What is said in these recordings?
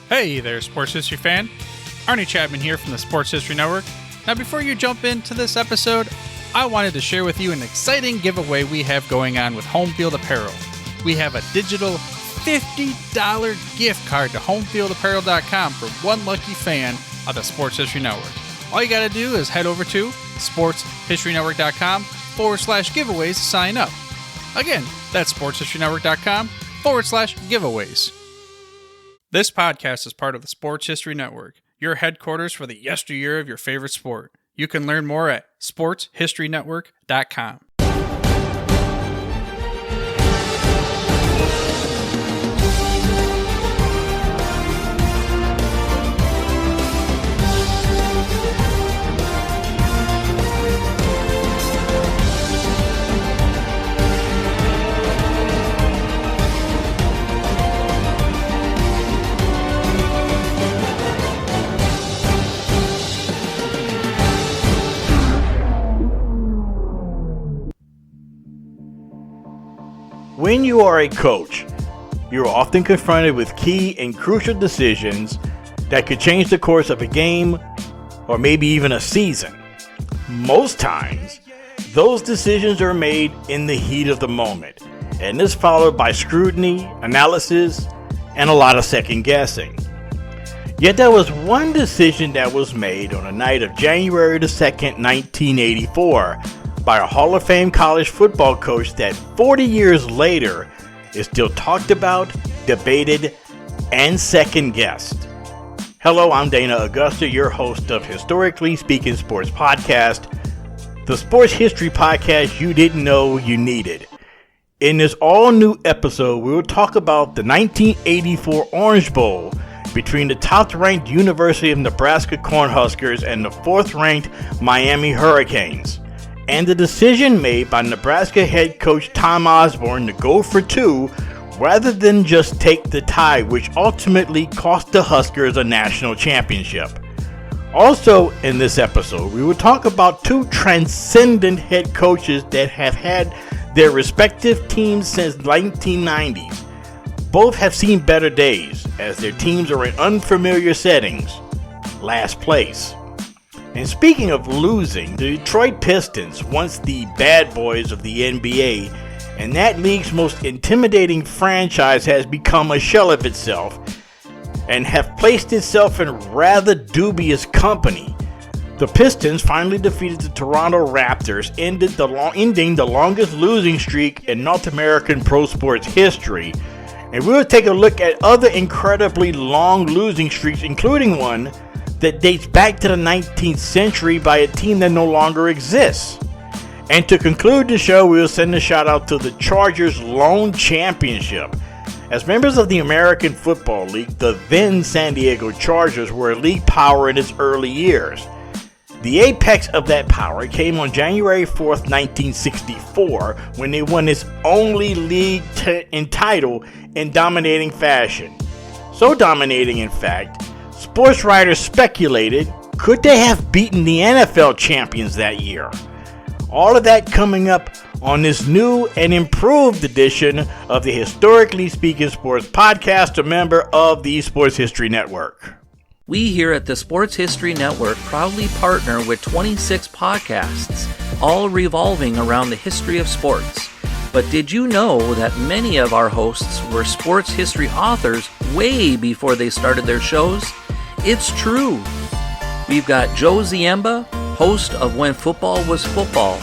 Hey there, sports history fan. Arnie Chapman here from the Sports History Network. Now, before you jump into this episode, I wanted to share with you an exciting giveaway we have going on with Home Field Apparel. We have a digital $50 gift card to homefieldapparel.com for one lucky fan of the Sports History Network. All you got to do is head over to sportshistorynetwork.com/giveaways to sign up. Again, that's sportshistorynetwork.com/giveaways. This podcast is part of the Sports History Network, your headquarters for the yesteryear of your favorite sport. You can learn more at sportshistorynetwork.com. When you are a coach, you are often confronted with key and crucial decisions that could change the course of a game or maybe even a season. Most times, those decisions are made in the heat of the moment, and is followed by scrutiny, analysis, and a lot of second guessing. Yet there was one decision that was made on the night of January the 2nd, 1984, by a Hall of Fame college football coach that 40 years later is still talked about, debated, and second-guessed. Hello, I'm Dana Augusta, your host of Historically Speaking Sports Podcast, the sports history podcast you didn't know you needed. In this all-new episode, we will talk about the 1984 Orange Bowl between the top-ranked University of Nebraska Cornhuskers and the fourth-ranked Miami Hurricanes, and the decision made by Nebraska head coach Tom Osborne to go for two rather than just take the tie, which ultimately cost the Huskers a national championship. Also in this episode, we will talk about two transcendent head coaches that have had their respective teams since 1990s. Both have seen better days as their teams are in unfamiliar settings. Last place. And speaking of losing, the Detroit Pistons, once the bad boys of the NBA, and that league's most intimidating franchise, has become a shell of itself and have placed itself in rather dubious company. The Pistons finally defeated the Toronto Raptors, ending the longest losing streak in North American pro sports history. And we'll take a look at other incredibly long losing streaks, including one that dates back to the 19th century by a team that no longer exists. And to conclude the show, we'll send a shout out to the Chargers' lone championship. As members of the American Football League, the then San Diego Chargers were a league power in its early years. The apex of that power came on January 4th, 1964, when they won its only league title in dominating fashion. So dominating, in fact, sports writers speculated, could they have beaten the NFL champions that year? All of that coming up on this new and improved edition of the Historically Speaking Sports Podcast, a member of the Sports History Network. We here at the Sports History Network proudly partner with 26 podcasts, all revolving around the history of sports. But did you know that many of our hosts were sports history authors way before they started their shows? It's true. We've got Joe Ziemba, host of When Football Was Football,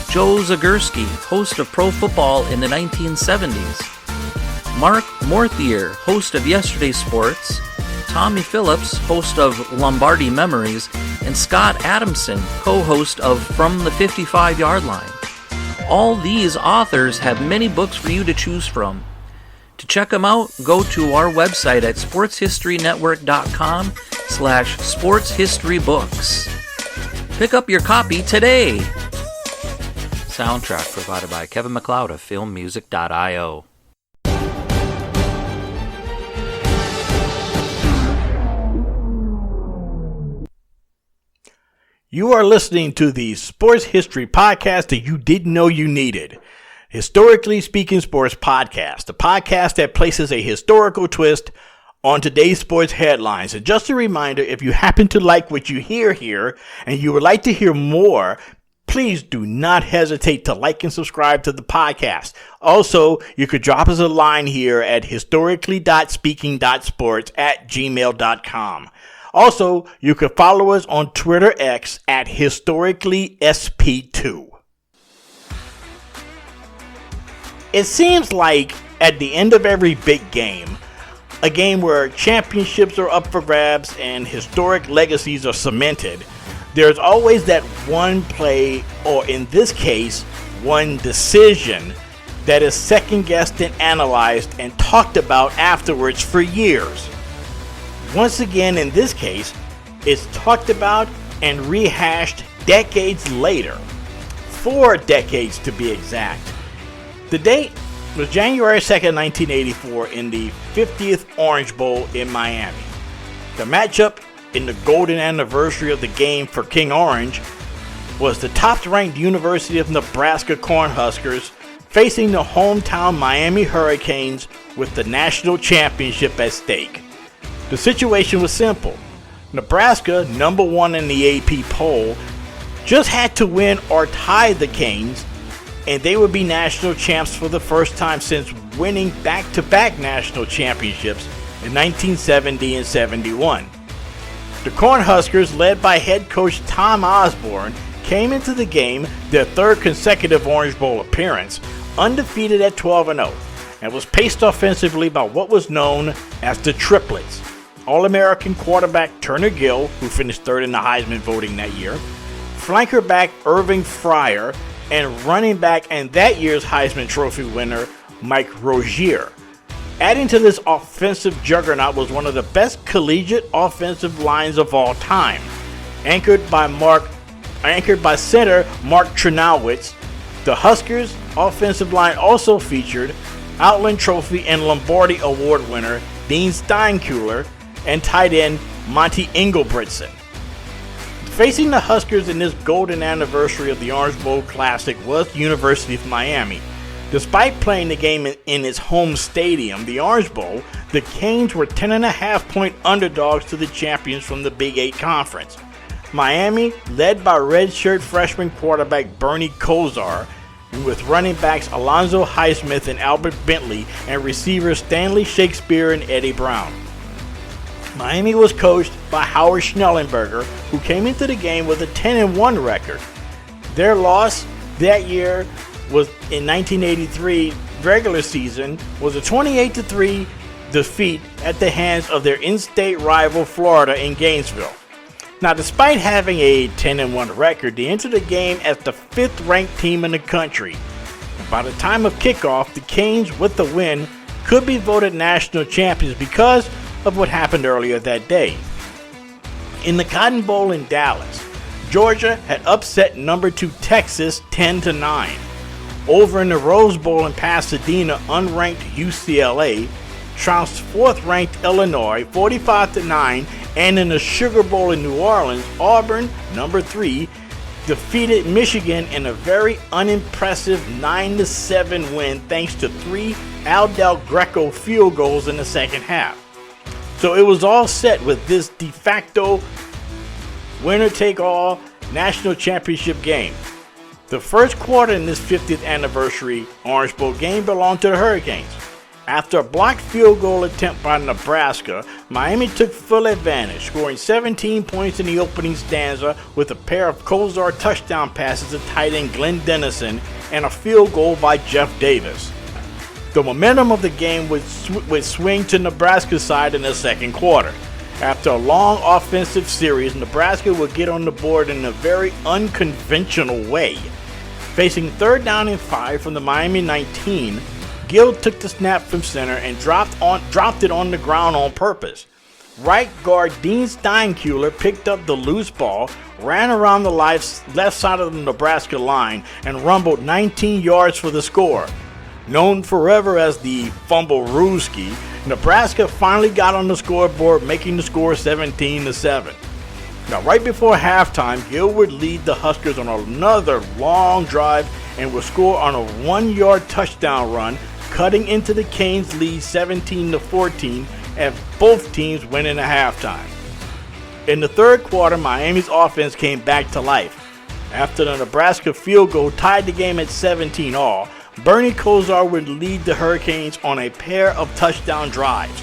Joe Zagurski, host of Pro Football in the 1970s, Mark Morthier, host of Yesterday Sports, Tommy Phillips, host of Lombardi Memories, and Scott Adamson, co-host of From the 55-Yard Line. All these authors have many books for you to choose from. To check them out, go to our website at sportshistorynetwork.com/sportshistorybooks. Pick up your copy today. Soundtrack provided by Kevin MacLeod of filmmusic.io. You are listening to the Sports History Podcast that you didn't know you needed. Historically Speaking Sports Podcast, the podcast that places a historical twist on today's sports headlines. And just a reminder, if you happen to like what you hear here and you would like to hear more, please do not hesitate to like and subscribe to the podcast. Also, you could drop us a line here at historically.speaking.sports@gmail.com. Also, you can follow us on Twitter X at historicallysp2. It seems like at the end of every big game, a game where championships are up for grabs and historic legacies are cemented, there's always that one play, or in this case, one decision, that is second-guessed and analyzed and talked about afterwards for years. Once again, in this case, it's talked about and rehashed decades later. 4 decades to be exact. The date was January 2nd, 1984 in the 50th Orange Bowl in Miami. The matchup in the golden anniversary of the game for King Orange was the top-ranked University of Nebraska Cornhuskers facing the hometown Miami Hurricanes with the national championship at stake. The situation was simple. Nebraska, number 1 in the AP poll, just had to win or tie the Canes, and they would be national champs for the first time since winning back-to-back national championships in 1970 and 71. The Cornhuskers, led by head coach Tom Osborne, came into the game, their 3rd consecutive Orange Bowl appearance, undefeated at 12-0, and was paced offensively by what was known as the triplets. All-American quarterback Turner Gill, who finished 3rd in the Heisman voting that year, flanker back Irving Fryer, and running back and that year's Heisman Trophy winner Mike Rozier. Adding to this offensive juggernaut was one of the best collegiate offensive lines of all time, anchored by center Mark Trenowitz. The Huskers' offensive line also featured Outland Trophy and Lombardi Award winner Dean Steinkuhler and tight end Monty Engelbretson. Facing the Huskers in this golden anniversary of the Orange Bowl Classic was the University of Miami. Despite playing the game in its home stadium, the Orange Bowl, the Canes were 10.5-point underdogs to the champions from the Big 8 Conference. Miami, led by redshirt freshman quarterback Bernie Kosar, with running backs Alonzo Highsmith and Albert Bentley, and receivers Stanley Shakespeare and Eddie Brown. Miami was coached by Howard Schnellenberger, who came into the game with a 10-1 record. Their loss that year was in 1983 regular season was a 28-3 defeat at the hands of their in-state rival Florida in Gainesville. Now, despite having a 10-1 record, they entered the game as the 5th-ranked team in the country. By the time of kickoff, the Canes, with the win, could be voted national champions because of what happened earlier that day. In the Cotton Bowl in Dallas, Georgia had upset number 2 Texas 10-9. Over in the Rose Bowl in Pasadena, unranked UCLA trounced 4th-ranked Illinois 45-9, and in the Sugar Bowl in New Orleans, Auburn, number 3, defeated Michigan in a very unimpressive 9-7 win thanks to 3 Al Del Greco field goals in the second half. So it was all set with this de facto winner-take-all national championship game. The first quarter in this 50th anniversary Orange Bowl game belonged to the Hurricanes. After a blocked field goal attempt by Nebraska, Miami took full advantage, scoring 17 points in the opening stanza with a pair of Kosar touchdown passes to tight end Glenn Dennison and a field goal by Jeff Davis. The momentum of the game would swing to Nebraska's side in the second quarter. After a long offensive series, Nebraska would get on the board in a very unconventional way. Facing 3rd down and 5 from the Miami 19, Gill took the snap from center and dropped it on the ground on purpose. Right guard Dean Steinkuhler picked up the loose ball, ran around the left side of the Nebraska line, and rumbled 19 yards for the score. Known forever as the Fumble-Rooski, Nebraska finally got on the scoreboard, making the score 17-7. Now, right before halftime, Gill would lead the Huskers on another long drive and would score on a 1-yard touchdown run, cutting into the Canes' lead 17-14 as both teams went into halftime. In the third quarter, Miami's offense came back to life. After the Nebraska field goal tied the game at 17-all, Bernie Kosar would lead the Hurricanes on a pair of touchdown drives.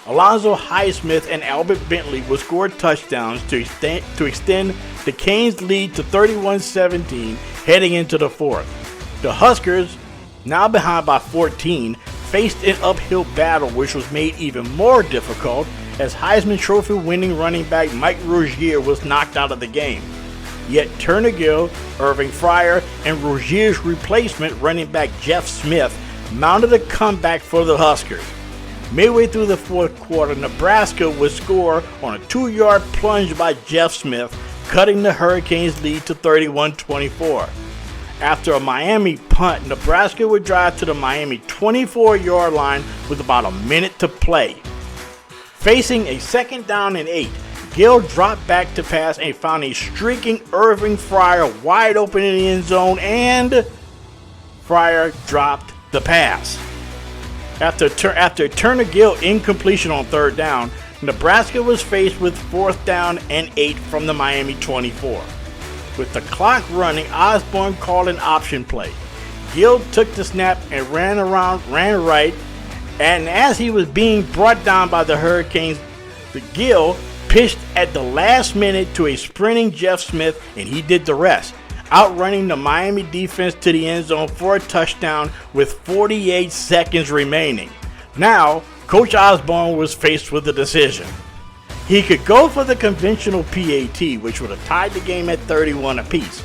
Alonzo Highsmith and Albert Bentley would score touchdowns to extend the Canes' lead to 31-17 heading into the fourth. The Huskers, now behind by 14, faced an uphill battle which was made even more difficult as Heisman Trophy winning running back Mike Rozier was knocked out of the game. Yet Turner Gill, Irving Fryer, and Rozier's replacement running back Jeff Smith mounted a comeback for the Huskers. Midway through the fourth quarter, Nebraska would score on a 2-yard plunge by Jeff Smith, cutting the Hurricanes' lead to 31-24. After a Miami punt, Nebraska would drive to the Miami 24-yard line with about a minute to play. Facing a 2nd down and 8, Gill dropped back to pass and found a streaking Irving Fryer wide open in the end zone, and Fryer dropped the pass. After Turner Gill incompletion on 3rd down, Nebraska was faced with 4th down and 8 from the Miami 24. With the clock running, Osborne called an option play. Gill took the snap and ran right, and as he was being brought down by the Hurricanes, the Gill pitched at the last minute to a sprinting Jeff Smith, and he did the rest, outrunning the Miami defense to the end zone for a touchdown with 48 seconds remaining. Now, Coach Osborne was faced with a decision. He could go for the conventional PAT, which would have tied the game at 31 apiece.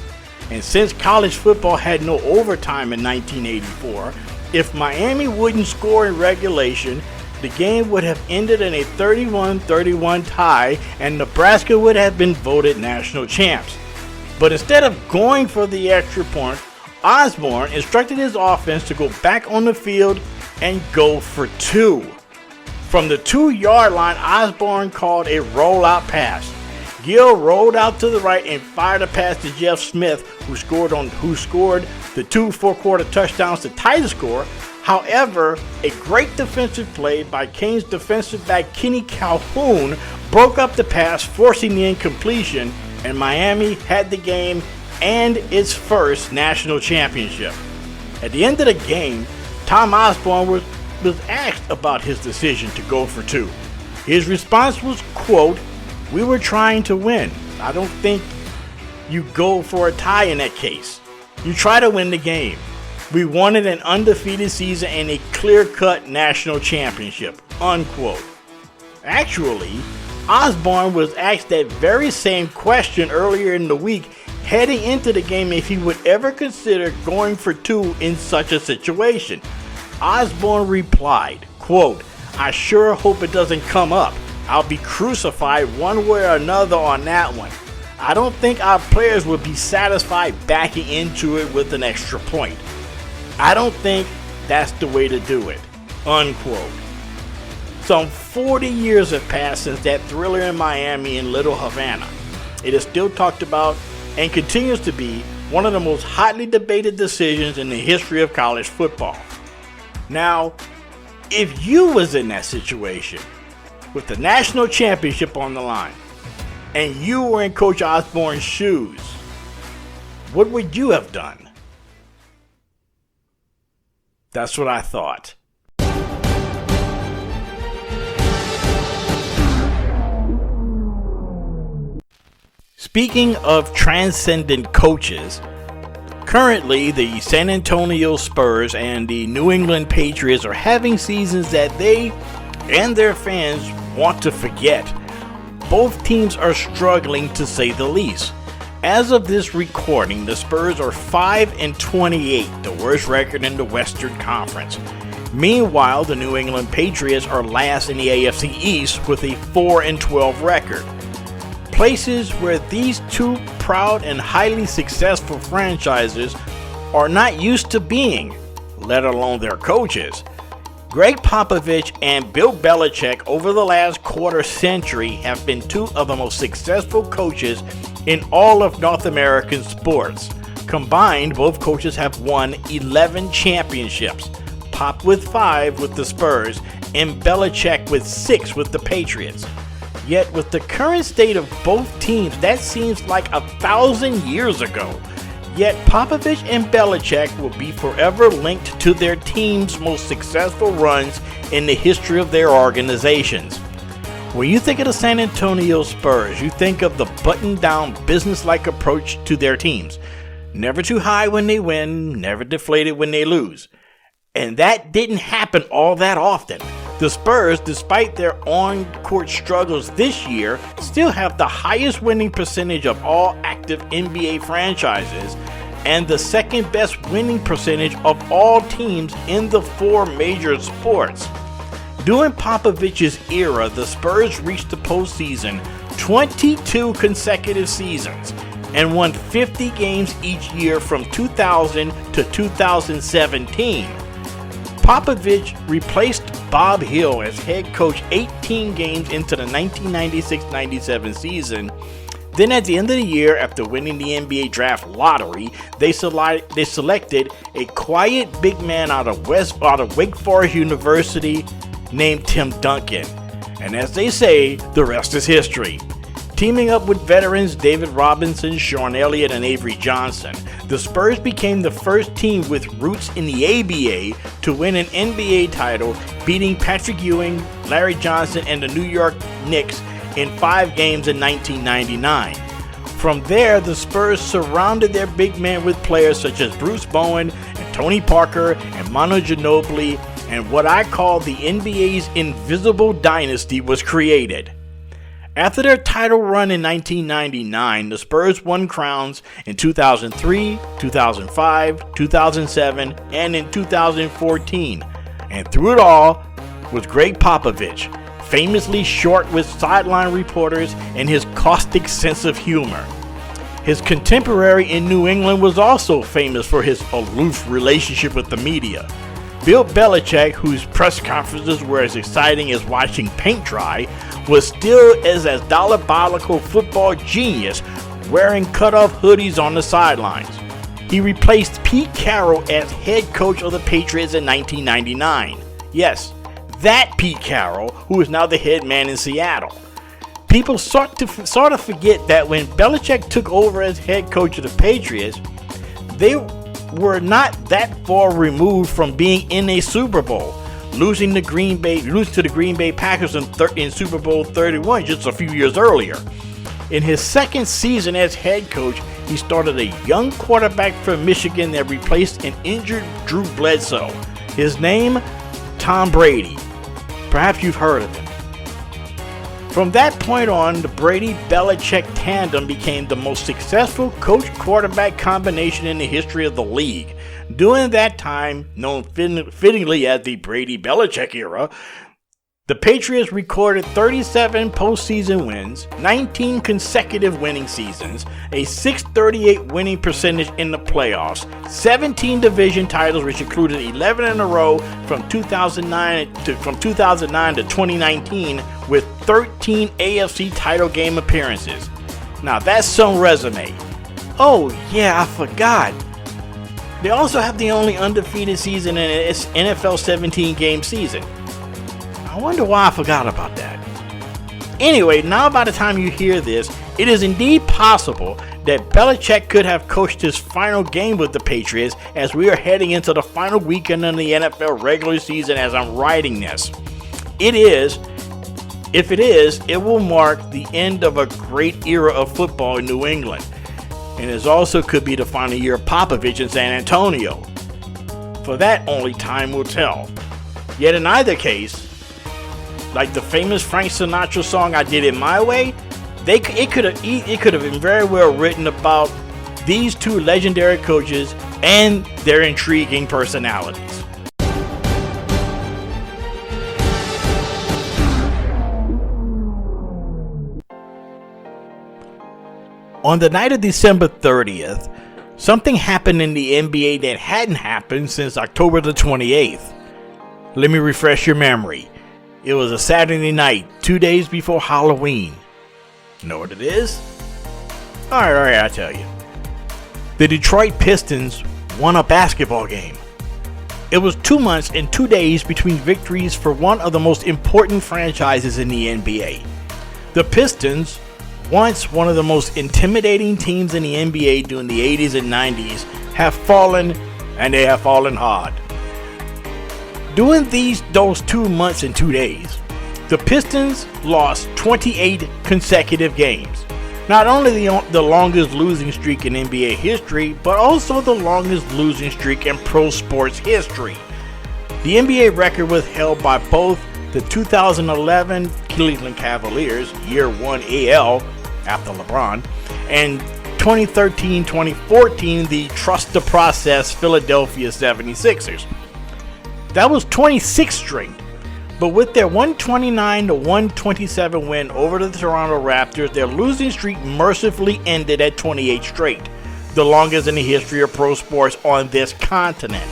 And since college football had no overtime in 1984, if Miami wouldn't score in regulation, the game would have ended in a 31-31 tie and Nebraska would have been voted national champs. But instead of going for the extra point, Osborne instructed his offense to go back on the field and go for 2. From the 2-yard line, Osborne called a rollout pass. Gill rolled out to the right and fired a pass to Jeff Smith, who scored the 2 fourth-quarter touchdowns to tie the score. However, a great defensive play by Canes defensive back Kenny Calhoun broke up the pass, forcing the incompletion, and Miami had the game and its first national championship. At the end of the game, Tom Osborne was asked about his decision to go for 2. His response was, quote, "We were trying to win. I don't think you go for a tie in that case. You try to win the game. We wanted an undefeated season and a clear-cut national championship," unquote. Actually, Osborne was asked that very same question earlier in the week heading into the game if he would ever consider going for 2 in such a situation. Osborne replied, quote, "I sure hope it doesn't come up. I'll be crucified one way or another on that one. I don't think our players would be satisfied backing into it with an extra point. I don't think that's the way to do it," unquote. Some 40 years have passed since that thriller in Miami and Little Havana. It is still talked about and continues to be one of the most hotly debated decisions in the history of college football. Now, if you was in that situation with the national championship on the line and you were in Coach Osborne's shoes, what would you have done? That's what I thought. Speaking of transcendent coaches, currently the San Antonio Spurs and the New England Patriots are having seasons that they and their fans want to forget. Both teams are struggling, to say the least. As of this recording, the Spurs are 5-28, the worst record in the Western Conference. Meanwhile, the New England Patriots are last in the AFC East with a 4-12 record. Places where these two proud and highly successful franchises are not used to being, let alone their coaches. Greg Popovich and Bill Belichick over the last quarter century have been two of the most successful coaches in all of North American sports. Combined, both coaches have won 11 championships, Pop with 5 with the Spurs and Belichick with 6 with the Patriots. Yet with the current state of both teams, that seems like 1,000 years ago. Yet Popovich and Belichick will be forever linked to their team's most successful runs in the history of their organizations. When you think of the San Antonio Spurs, you think of the buttoned-down, business-like approach to their teams. Never too high when they win, never deflated when they lose. And that didn't happen all that often. The Spurs, despite their on-court struggles this year, still have the highest winning percentage of all active NBA franchises and the second best winning percentage of all teams in the 4 major sports. During Popovich's era, the Spurs reached the postseason 22 consecutive seasons and won 50 games each year from 2000 to 2017. Popovich replaced Bob Hill as head coach 18 games into the 1996-97 season. Then at the end of the year, after winning the NBA draft lottery, they selected a quiet big man out of Wake Forest University named Tim Duncan. And as they say, the rest is history. Teaming up with veterans David Robinson, Sean Elliott, and Avery Johnson, the Spurs became the first team with roots in the ABA to win an NBA title, beating Patrick Ewing, Larry Johnson, and the New York Knicks in 5 games in 1999. From there, the Spurs surrounded their big man with players such as Bruce Bowen and Tony Parker and Manu Ginobili, and what I call the NBA's invisible dynasty was created. After their title run in 1999, the Spurs won crowns in 2003, 2005, 2007, and in 2014. And through it all was Greg Popovich, famously short with sideline reporters and his caustic sense of humor. His contemporary in New England was also famous for his aloof relationship with the media. Bill Belichick, whose press conferences were as exciting as watching paint dry, was still as diabolical football genius, wearing cutoff hoodies on the sidelines. He replaced Pete Carroll as head coach of the Patriots in 1999. Yes, that Pete Carroll, who is now the head man in Seattle. People sort of forget that when Belichick took over as head coach of the Patriots, they were not that far removed from being in a Super Bowl, losing to the Green Bay Packers in Super Bowl 31 just a few years earlier. In his second season as head coach, he started a young quarterback from Michigan that replaced an injured Drew Bledsoe. His name, Tom Brady. Perhaps you've heard of him. From that point on, the Brady-Belichick tandem became the most successful coach-quarterback combination in the history of the league. During that time, known fittingly as the Brady-Belichick era, the Patriots recorded 37 postseason wins, 19 consecutive winning seasons, a .638 winning percentage in the playoffs, 17 division titles, which included 11 in a row from 2009 to 2019, with 13 AFC title game appearances. Now that's some resume. Oh yeah, I forgot. They also have the only undefeated season in its NFL 17-game season. I wonder why I forgot about that. Anyway, now by the time you hear this, it is indeed possible that Belichick could have coached his final game with the Patriots as we are heading into the final weekend of the NFL regular season as I'm writing this. If it is, it will mark the end of a great era of football in New England. And it also could be the final year of Popovich in San Antonio. For that, only time will tell. Yet in either case, like the famous Frank Sinatra song "I Did It My Way," it could have been very well written about these two legendary coaches and their intriguing personalities. On the night of December 30th, something happened in the NBA that hadn't happened since October the 28th. Let me refresh your memory. It was a Saturday night, 2 days before Halloween. Know what it is? Alright, I'll tell you. The Detroit Pistons won a basketball game. It was 2 months and 2 days between victories for one of the most important franchises in the NBA. The Pistons, once one of the most intimidating teams in the NBA during the 80s and 90s, have fallen, and they have fallen hard. During those 2 months and 2 days, the Pistons lost 28 consecutive games. Not only the longest losing streak in NBA history, but also the longest losing streak in pro sports history. The NBA record was held by both the 2011 Cleveland Cavaliers, year 1 AL after LeBron, and 2013-2014 the trust the process Philadelphia 76ers. That was 26 straight. But with their 129-127 win over the Toronto Raptors, their losing streak mercifully ended at 28 straight, the longest in the history of pro sports on this continent.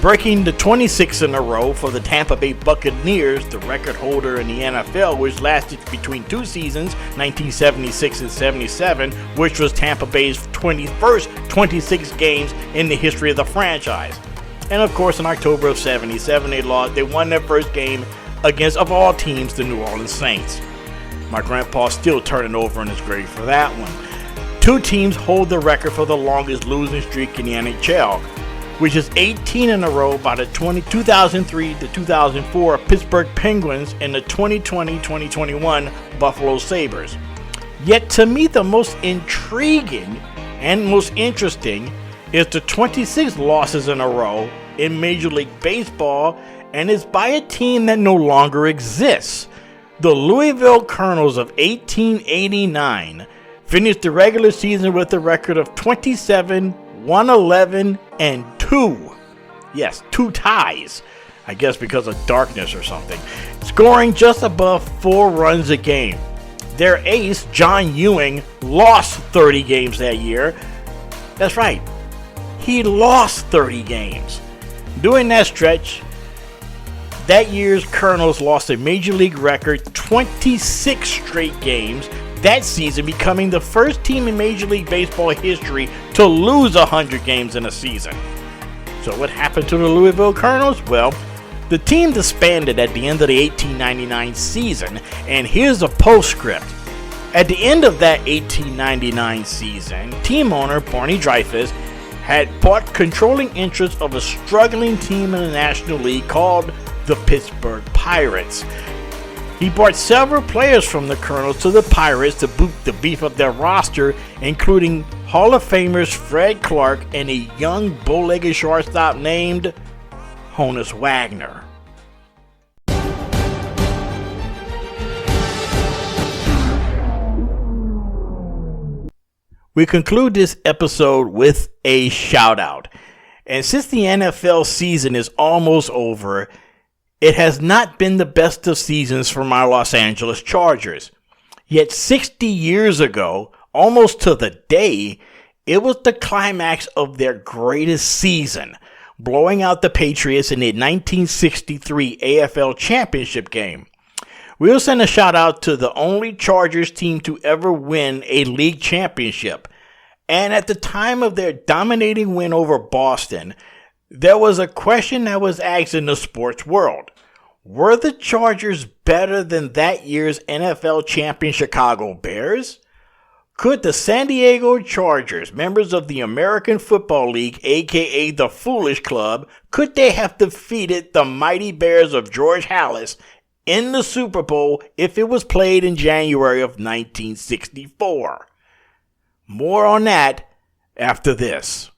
Breaking the 26 in a row for the Tampa Bay Buccaneers, the record holder in the NFL, which lasted between 2 seasons, 1976 and 77, which was Tampa Bay's 21st 26 games in the history of the franchise. And of course, in October of 77, they won their first game against, of all teams, the New Orleans Saints. My grandpa's still turning over in his grave for that one. 2 teams hold the record for the longest losing streak in the NHL, which is 18 in a row by the 2003 to 2004 Pittsburgh Penguins and the 2020-2021 Buffalo Sabres. Yet to me, the most intriguing and most interesting is the 26 losses in a row in Major League Baseball, and is by a team that no longer exists. The Louisville Colonels of 1889 finished the regular season with a record of 27, 111, and 2. Yes, 2 ties. I guess because of darkness or something. Scoring just above 4 runs a game. Their ace, John Ewing, lost 30 games that year. That's right. He lost 30 games. During that stretch, that year's Colonels lost a Major League record 26 straight games, that season becoming the first team in Major League Baseball history to lose 100 games in a season. So what happened to the Louisville Colonels? Well, the team disbanded at the end of the 1899 season, and here's a postscript. At the end of that 1899 season, team owner Barney Dreyfuss had bought controlling interest of a struggling team in the National League called the Pittsburgh Pirates. He brought several players from the Colonels to the Pirates to beef up their roster, including Hall of Famers Fred Clark and a young bow-legged shortstop named Honus Wagner. We conclude this episode with a shout out. And since the NFL season is almost over, it has not been the best of seasons for my Los Angeles Chargers. Yet 60 years ago, almost to the day, it was the climax of their greatest season, blowing out the Patriots in the 1963 AFL Championship game. We'll send a shout out to the only Chargers team to ever win a league championship. And at the time of their dominating win over Boston, there was a question that was asked in the sports world. Were the Chargers better than that year's NFL champion Chicago Bears? Could the San Diego Chargers, members of the American Football League, aka the Foolish Club, could they have defeated the mighty Bears of George Halas in the Super Bowl if it was played in January of 1964? More on that after this.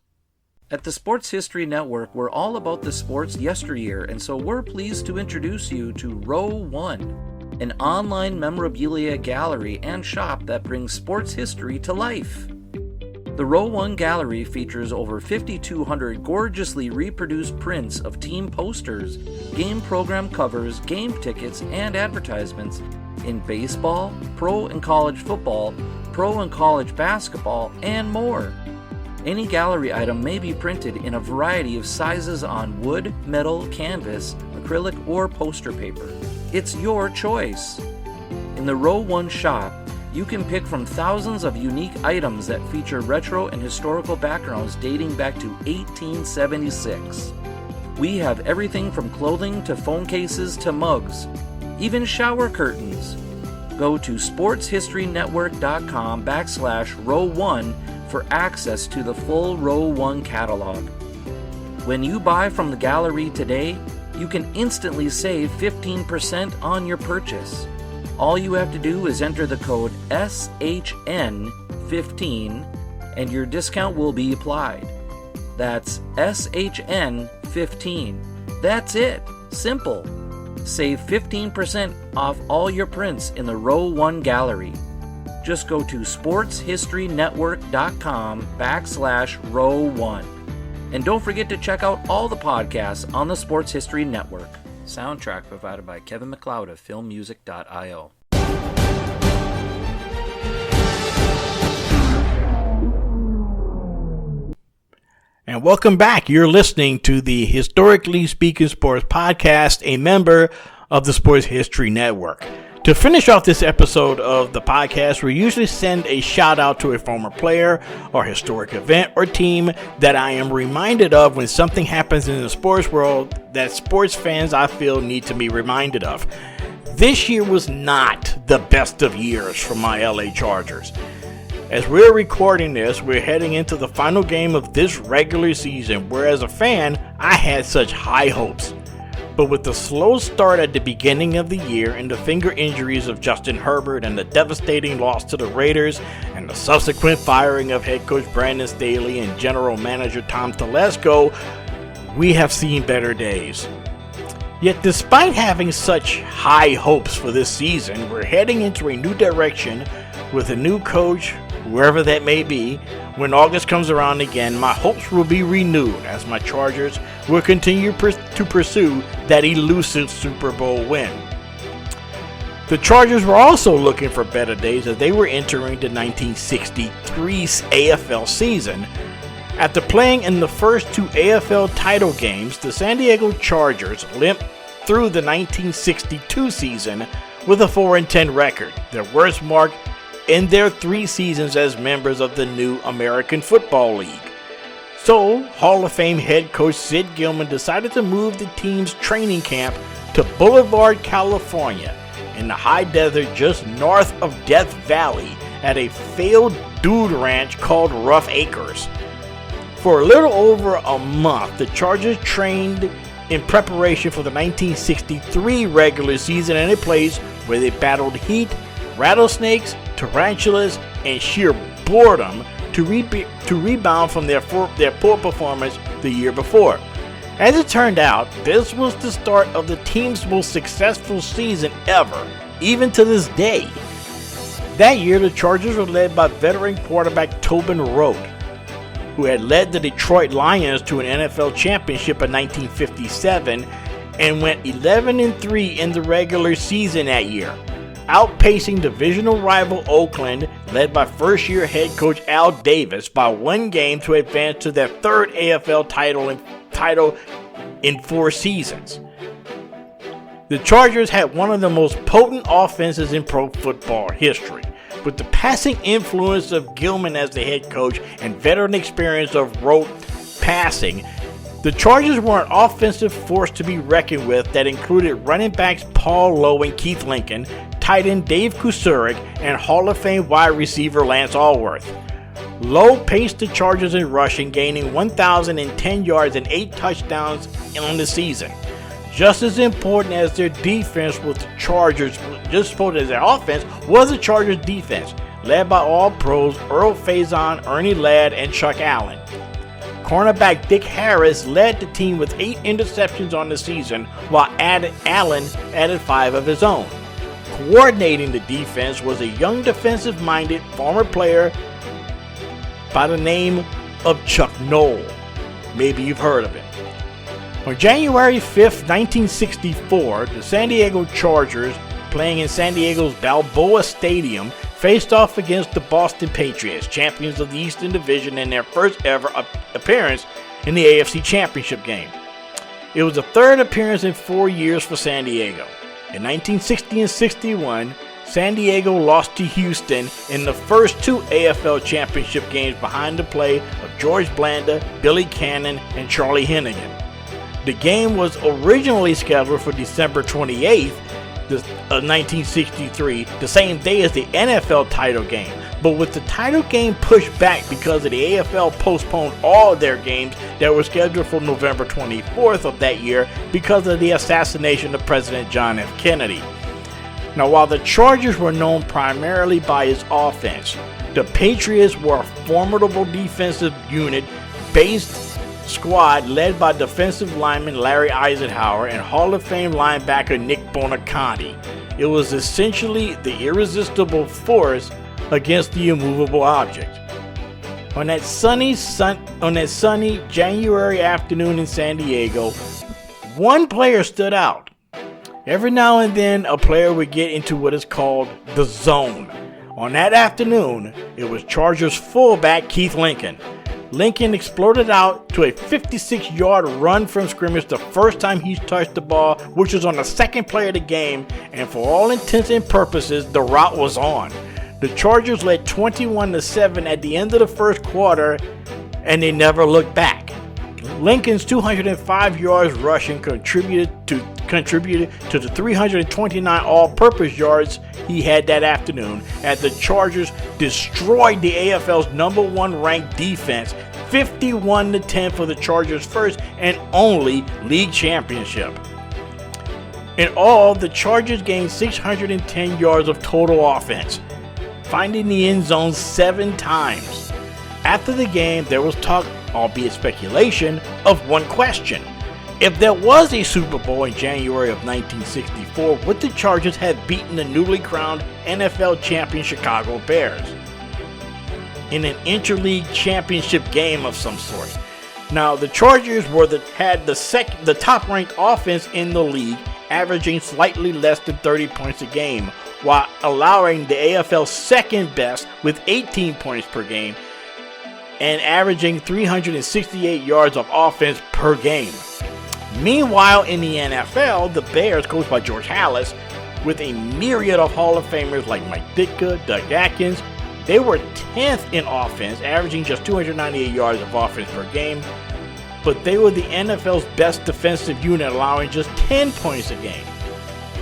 At the Sports History Network, we're all about the sports yesteryear, and so we're pleased to introduce you to Row 1, an online memorabilia gallery and shop that brings sports history to life. The Row 1 gallery features over 5,200 gorgeously reproduced prints of team posters, game program covers, game tickets, and advertisements in baseball, pro and college football, pro and college basketball, and more. Any gallery item may be printed in a variety of sizes on wood, metal, canvas, acrylic, or poster paper. It's your choice. In the Row 1 shop, you can pick from thousands of unique items that feature retro and historical backgrounds dating back to 1876. We have everything from clothing to phone cases to mugs, even shower curtains. Go to sportshistorynetwork.com/row1 for access to the full Row 1 catalog. When you buy from the gallery today, you can instantly save 15% on your purchase. All you have to do is enter the code SHN15 and your discount will be applied. That's SHN15. That's it. Simple. Save 15% off all your prints in the Row 1 gallery. Just go to sportshistorynetwork.com/row1. And don't forget to check out all the podcasts on the Sports History Network. Soundtrack provided by Kevin MacLeod of filmmusic.io. And welcome back. You're listening to the Historically Speaking Sports Podcast, a member of the Sports History Network. To finish off this episode of the podcast, we usually send a shout out to a former player or historic event or team that I am reminded of when something happens in the sports world that sports fans I feel need to be reminded of. This year was not the best of years for my LA Chargers. As we're recording this, we're heading into the final game of this regular season, where as a fan, I had such high hopes. But with the slow start at the beginning of the year and the finger injuries of Justin Herbert and the devastating loss to the Raiders and the subsequent firing of head coach Brandon Staley and general manager Tom Telesco, we have seen better days. Yet despite having such high hopes for this season, we're heading into a new direction with a new coach, whoever that may be. When August comes around again, my hopes will be renewed as my Chargers will continue to pursue that elusive Super Bowl win. The Chargers were also looking for better days as they were entering the 1963 AFL season. After playing in the first two AFL title games, the San Diego Chargers limped through the 1962 season with a 4-10 record, their worst mark in their 3 seasons as members of the new American Football League. So, Hall of Fame head coach Sid Gilman decided to move the team's training camp to Boulevard, California, in the high desert just north of Death Valley at a failed dude ranch called Rough Acres. For a little over a month, the Chargers trained in preparation for the 1963 regular season in a place where they battled heat, rattlesnakes, tarantulas, and sheer boredom to rebound from their poor performance the year before. As it turned out, this was the start of the team's most successful season ever, even to this day. That year, the Chargers were led by veteran quarterback Tobin Rote, who had led the Detroit Lions to an NFL championship in 1957 and went 11-3 in the regular season that year, outpacing divisional rival Oakland, led by first-year head coach Al Davis, by 1 game to advance to their 3rd AFL title in 4 seasons. The Chargers had one of the most potent offenses in pro football history. With the passing influence of Gilman as the head coach and veteran experience of Rote passing, the Chargers were an offensive force to be reckoned with that included running backs Paul Lowe and Keith Lincoln, tight end Dave Kusurik, and Hall of Fame wide receiver Lance Allworth. Lowe paced the Chargers in rushing, gaining 1,010 yards and 8 touchdowns on the season. Just as important as their defense was the Chargers, just as important as their offense was the Chargers' defense, led by All-Pros Earl Faison, Ernie Ladd, and Chuck Allen. Cornerback Dick Harris led the team with 8 interceptions on the season, while Allen added 5 of his own. Coordinating the defense was a young defensive-minded former player by the name of Chuck Noll. Maybe you've heard of him. On January 5th, 1964, the San Diego Chargers, playing in San Diego's Balboa Stadium, faced off against the Boston Patriots, champions of the Eastern Division, in their first ever appearance in the AFC Championship game. It was the 3rd appearance in 4 years for San Diego. In 1960 and 61, San Diego lost to Houston in the first 2 AFL Championship games behind the play of George Blanda, Billy Cannon, and Charlie Hennigan. The game was originally scheduled for December 28th, 1963, the same day as the NFL title game. But with the title game pushed back because of the AFL postponed all of their games that were scheduled for November 24th of that year because of the assassination of President John F. Kennedy. Now, while the Chargers were known primarily by its offense, the Patriots were a formidable defensive unit-based squad led by defensive lineman Larry Eisenhower and Hall of Fame linebacker Nick Bonaconte. It was essentially the irresistible force against the immovable object. On that sunny January afternoon in San Diego, one player stood out. Every now and then, a player would get into what is called the zone. On that afternoon, it was Chargers fullback Keith Lincoln. Lincoln exploded out to a 56-yard run from scrimmage the first time he touched the ball, which was on the second play of the game, and for all intents and purposes, the route was on. The Chargers led 21-7 at the end of the first quarter, and they never looked back. Lincoln's 205 yards rushing contributed to the 329 all-purpose yards he had that afternoon as the Chargers destroyed the AFL's number one ranked defense, 51-10 for the Chargers' first and only league championship. In all, the Chargers gained 610 yards of total offense, finding the end zone 7 times. After the game, there was talk, albeit speculation, of one question. If there was a Super Bowl in January of 1964, would the Chargers have beaten the newly crowned NFL champion Chicago Bears in an interleague championship game of some sort? Now, the Chargers had the top-ranked offense in the league, averaging slightly less than 30 points a game, while allowing the AFL second best with 18 points per game and averaging 368 yards of offense per game. Meanwhile, in the NFL, the Bears, coached by George Halas, with a myriad of Hall of Famers like Mike Ditka, Doug Atkins, they were 10th in offense, averaging just 298 yards of offense per game, but they were the NFL's best defensive unit, allowing just 10 points a game.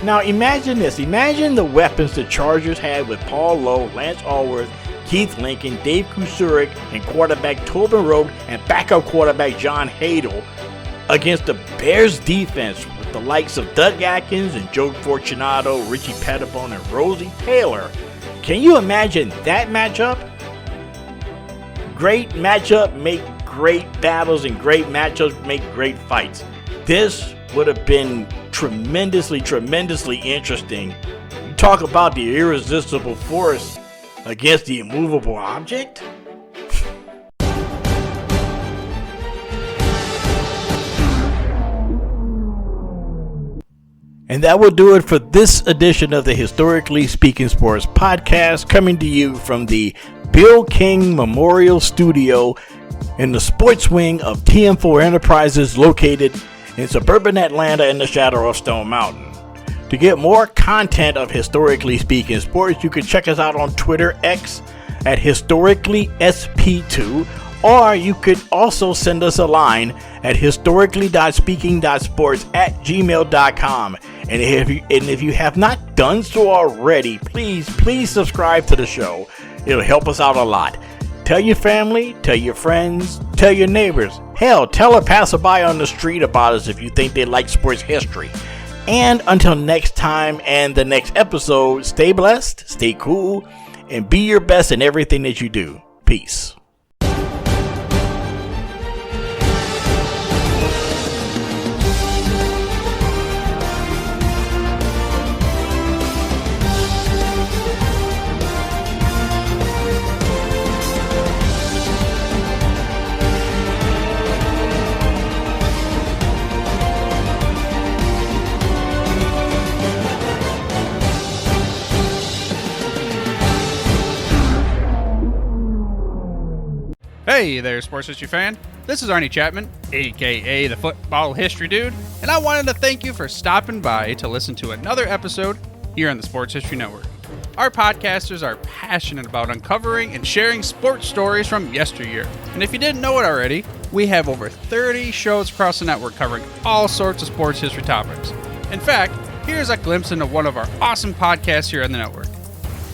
Now imagine this. Imagine the weapons the Chargers had with Paul Lowe, Lance Allworth, Keith Lincoln, Dave Kusurik, and quarterback Tobin Rote and backup quarterback John Hadle against the Bears defense with the likes of Doug Atkins and Joe Fortunato, Richie Pettibone, and Rosie Taylor. Can you imagine that matchup? Great matchup make great battles, and great matchups make great fights. This would have been tremendously interesting. You talk about the irresistible force against the immovable object? And that will do it for this edition of the Historically Speaking Sports podcast, coming to you from the Bill King Memorial Studio in the sports wing of TM4 Enterprises, located in suburban Atlanta in the shadow of Stone Mountain. To get more content of Historically Speaking Sports, you can check us out on Twitter X at historicallysp2, or you could also send us a line at historically.speaking.sports@gmail.com. And if you have not done so already, please subscribe to the show. It'll help us out a lot. Tell your family, tell your friends, tell your neighbors. Hell, tell a passerby on the street about us if you think they like sports history. And until next time and the next episode, stay blessed, stay cool, and be your best in everything that you do. Peace. Hey there, sports history fan. This is Arnie Chapman, aka the Football History Dude, and I wanted to thank you for stopping by to listen to another episode here on the Sports History Network. Our podcasters are passionate about uncovering and sharing sports stories from yesteryear. And if you didn't know it already, we have over 30 shows across the network covering all sorts of sports history topics. In fact, here's a glimpse into one of our awesome podcasts here on the network.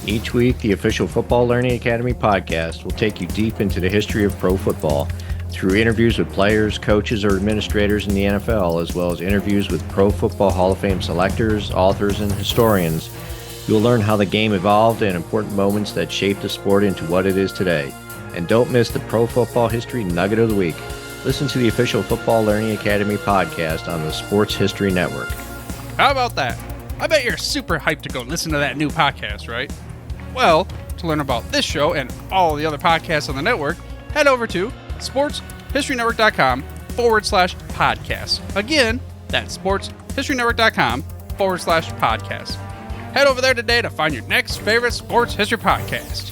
Each week, the official Football Learning Academy podcast will take you deep into the history of pro football through interviews with players, coaches, or administrators in the NFL, as well as interviews with Pro Football Hall of Fame selectors, authors, and historians. You'll learn how the game evolved and important moments that shaped the sport into what it is today. And don't miss the Pro Football History Nugget of the Week. Listen to the official Football Learning Academy podcast on the Sports History Network. How about that? I bet you're super hyped to go listen to that new podcast, right? Well, to learn about this show and all the other podcasts on the network, head over to sportshistorynetwork.com/podcast. Again, that's sportshistorynetwork.com/podcast. Head over there today to find your next favorite sports history podcast.